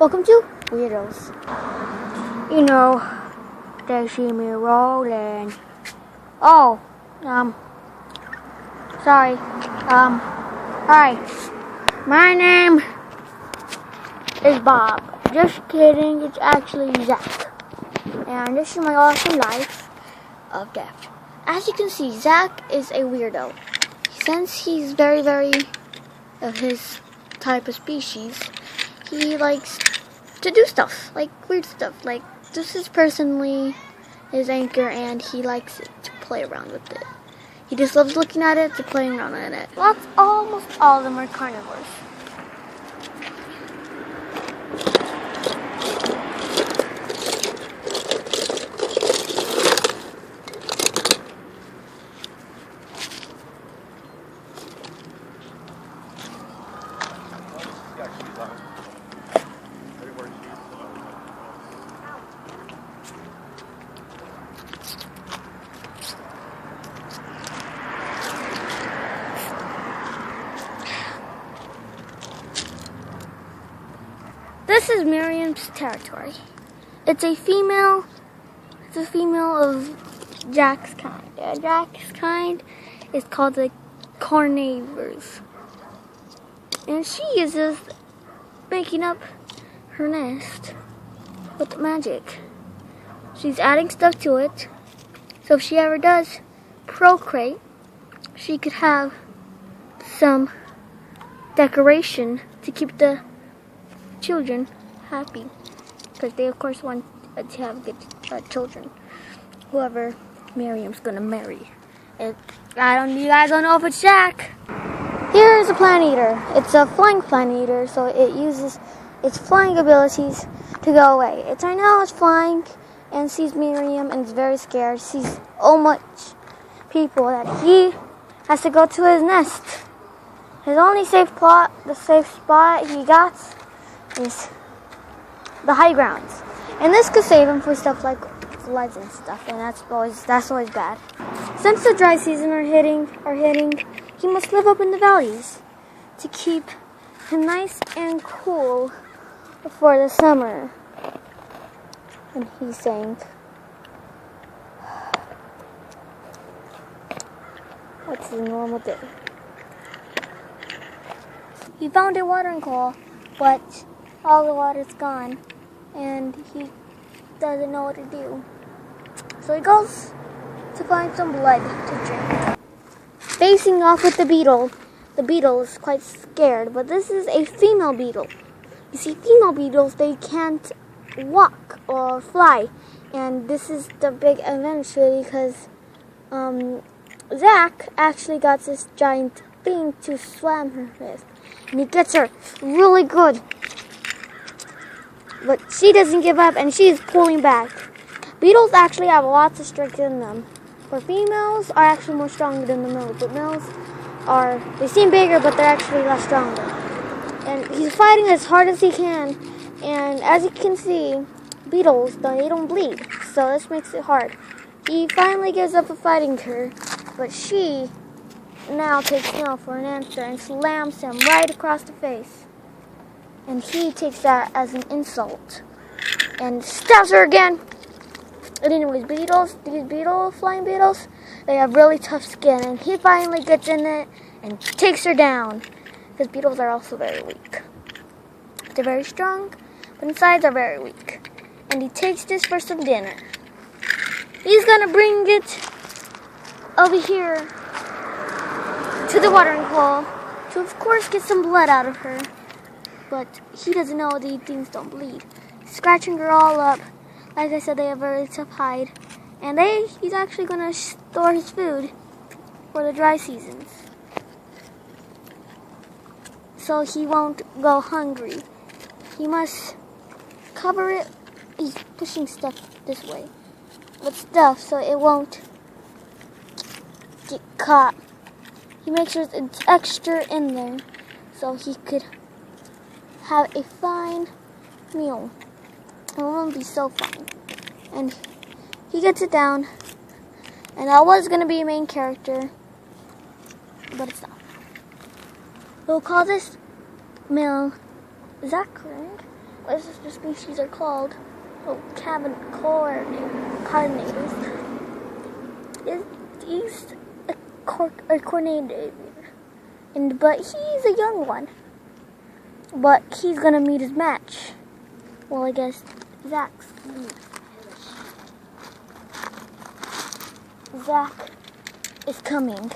Welcome to Weirdos. You know, they see me rolling. Oh, sorry. Hi. My name is Bob. Just kidding, it's actually Zach. And this is my awesome life of death. As you can see, Zach is a weirdo. Since he's very of his type of species, he likes to do stuff, like weird stuff. Like, this is personally his anchor, and he likes it to play around with it. He just loves looking at it, to playing around in it. Almost all of them are carnivores. This is Miriam's territory. It's a female of Jack's kind. Jack's kind is called the carnivores. And she is just making up her nest with magic. She's adding stuff to it. So if she ever does procreate, she could have some decoration to keep the children happy, because they of course want to have good children, whoever Miriam's gonna marry. You guys don't know if it's Jack. Here is a plant eater. It's a flying plant eater, so it uses its flying abilities to go away. Right now it's flying and sees Miriam and is very scared. Sees so much people that he has to go to his nest. His only safe spot he got is the high grounds, and this could save him for stuff like floods and stuff, and that's always bad. Since the dry season are hitting, he must live up in the valleys to keep him nice and cool for the summer. And he's saying, "What's his normal day?" He found a watering hole, but all the water's gone, and he doesn't know what to do. So he goes to find some blood to drink. Facing off with the beetle is quite scared, but this is a female beetle. You see, female beetles, they can't walk or fly, and this is the big adventure because Zach actually got this giant thing to swim her with, and he gets her really good. But she doesn't give up, and she's pulling back. Beetles actually have lots of strength in them. But females are actually more stronger than the males. But males they seem bigger, but they're actually less stronger. And he's fighting as hard as he can. And as you can see, beetles, they don't bleed. So this makes it hard. He finally gives up fighting her. But she now takes no for an answer and slams him right across the face. And he takes that as an insult and stabs her again. And anyways, these flying beetles, they have really tough skin, and he finally gets in it and takes her down. Because beetles are also very weak. They're very strong, but inside they're very weak. And he takes this for some dinner. He's gonna bring it over here to the watering hole to, of course, get some blood out of her. But he doesn't know these things don't bleed. Scratching her all up. Like I said, they have very tough hide. And he's actually going to store his food for the dry seasons, so he won't go hungry. He must cover it. He's pushing stuff this way with stuff so it won't get caught. He makes sure it's extra in there so he could have a fine meal. It won't be so fine. And he gets it down. And that was going to be a main character, but it's not. We'll call this male Zachary. what the species are called, coordinators. He's a coordinator, but he's a young one. But he's gonna meet his match. Well, I guess Zake is coming,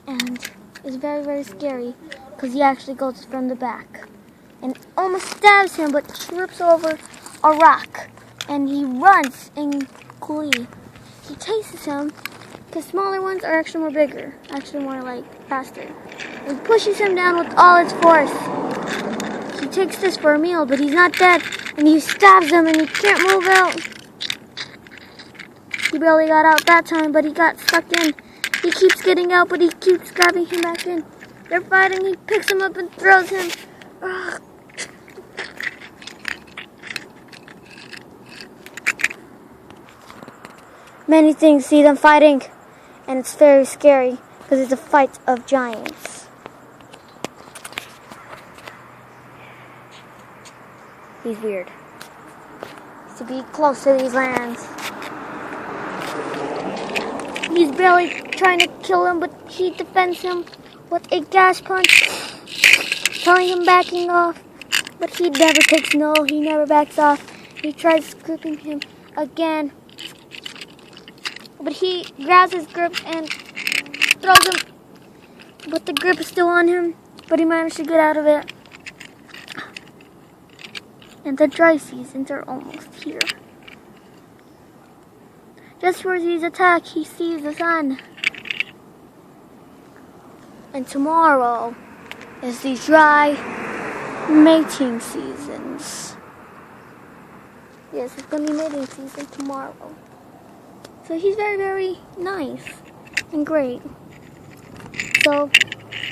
and it's very, very scary because he actually goes from the back and almost stabs him, but trips over a rock, and he runs in glee. He chases him because smaller ones are actually more bigger, actually more like faster. He pushes him down with all its force. He takes this for a meal, but he's not dead, and he stabs him, and he can't move out. He barely got out that time, but he got stuck in. He keeps getting out, but he keeps grabbing him back in. They're fighting. He picks him up and throws him. Ugh. Many things see them fighting, and it's very scary because it's a fight of giants. He's weird. To be close to these lands. He's barely trying to kill him, but he defends him with a gas punch, telling him backing off. But he never takes no, he never backs off. He tries gripping him again. But he grabs his grip and throws him. But the grip is still on him, but he managed to get out of it. And the dry seasons are almost here. Just before his attack, he sees the sun. And tomorrow is the dry mating seasons. Yes, it's going to be mating season tomorrow. So he's very, very nice and great. So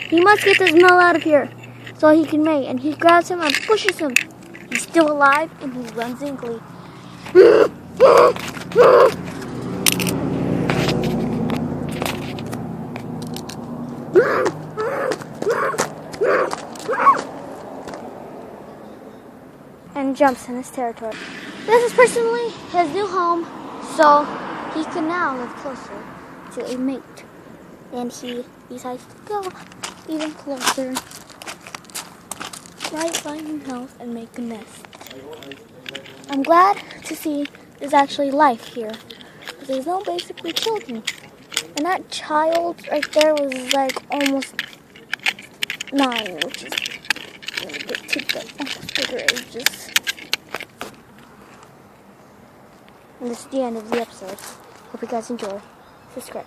he must get this male out of here so he can mate. And he grabs him and pushes him. He's still alive and he runs in glee. And jumps in his territory. This is personally his new home, so he can now live closer to a mate. And he decides to go even closer, right by his house, and make a nest. I'm glad to see there's actually life here. There's no basically children. And that child right there was like almost 9, which is really good to the almost bigger ages. And this is the end of the episode. Hope you guys enjoy. Subscribe.